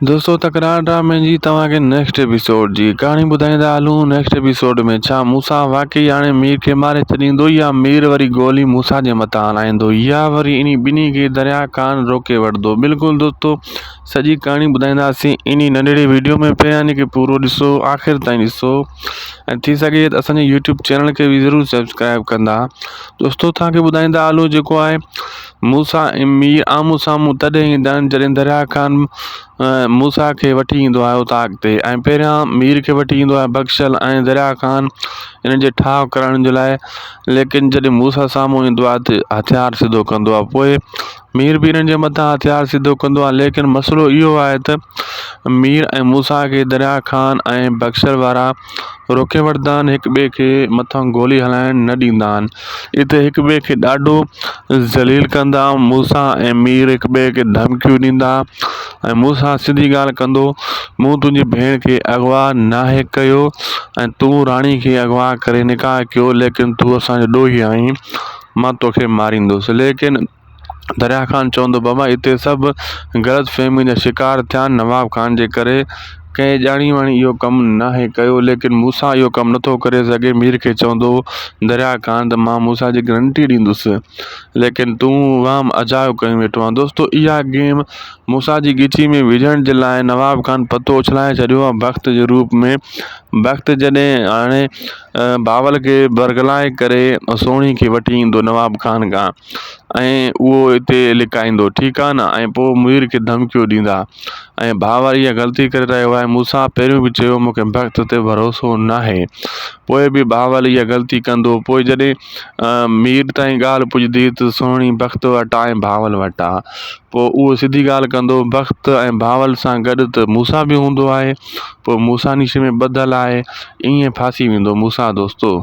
दोस्तों तकरार ड्रामे जी तव्हांखे नेक्स्ट एपिसोड जी कहाणी ॿुधाईंदा हलूं। नेक्स्ट एपिसोड में छा मूसा वाकई हाणे मीर खे मारे छॾींदो या मीर वरी गोली मूसा जे मथां हलाईंदो या वरी इन ॿिन्ही खे दरिया खान रोके वठंदो। बिल्कुलु दोस्तों सॼी कहाणी ॿुधाईंदासीं इन नंढिड़े वीडियो में। पहिरियां यानी कि पूरो ॾिसो, आख़िर ताईं ॾिसो ऐं थी सघे त असांजे यूट्यूब चैनल खे बि ज़रूरु सब्सक्राइब कंदा। दोस्तों तव्हांखे ॿुधाईंदा हलूं जेको आहे मूसा ऐं मीर आम्हूं साम्हूं तॾहिं ईंदा आहिनि जॾहिं दरिया खान मूसा खे वठी ईंदो आहे उतां अॻिते, ऐं पहिरियां मीर खे वठी ईंदो आहे बख़्शल ऐं दरिया खान इन जे ठाह करण जे लाइ। लेकिन जॾहिं मूसा साम्हूं ईंदो आहे त हथियार सिधो कंदो आहे, पोइ मीर बि हिननि जे मथां हथियार सिधो कंदो आहे। लेकिन मसइलो इहो आहे त मीर ऐं मूसा खे दरिया खान ऐं बख़्शल वारा रोके वठंदा आहिनि, हिक ॿिए खे मथां गोली हलाइण न ॾींदा आहिनि। हिते हिक ॿिए खे ॾाढो ज़लील कंदा। मूसा ऐं मीर हिक ॿिए खे धमकियूं ॾींदा ऐं मूसा सिधी ॻाल्हि कंदो, मूं तुंहिंजी भेण खे अगवा नाहे कयो ऐं तूं राणी खे अगवा करे निकाह कयो, लेकिन तूं असांजो ॾोही आहीं, मां तोखे मारींदुसि। लेकिन दरिया खान चवंदो, बाबा हिते सभु ग़लति फ़हमी जा शिकार थिया नवाब खान जे करे, कंहिं ॼाणी वाणी इहो कमु नाहे कयो। लेकिन मूसा इहो कमु नथो करे सघे। मीर खे चवंदो दरिया खान त मां मूसा जी गारंटी ॾींदुसि, लेकिन तूं वाम अजायो करे वेठो आहे। दोस्तों इहा गेम मूसा जी ॻिची में विझण जे लाइ नवाब खान पतो उछलाए छॾियो आहे वक़्त जे रूप में। वक़्त जॾहिं हाणे बावल खे बरगलाए करे सोणी खे वठी ईंदो नवाब खान खां ऐं उहो हिते लिकाईंदो, ठीकु आहे न। ऐं पोइ मीर खे धमकियूं ॾींदा ऐं भावर इहा ग़लती करे रहियो आहे। मूसा पहिरियों बि चयो मूंखे वक़्त ते भरोसो नाहे, पोइ बि भावर इहा ग़लती कंदो। पोइ जॾहिं मीर ताईं ॻाल्हि पुॼंदी त सोणी वक़्त वटि आहे ऐं भावल वटि आहे, पोइ उहो सिधी ॻाल्हि कंदो। वक़्त ऐं भावल सां गॾु त मूसा बि हूंदो आहे, पोइ मूसा निश में ॿधल आहे, ईअं फासी वेंदो मूसा। दोस्तों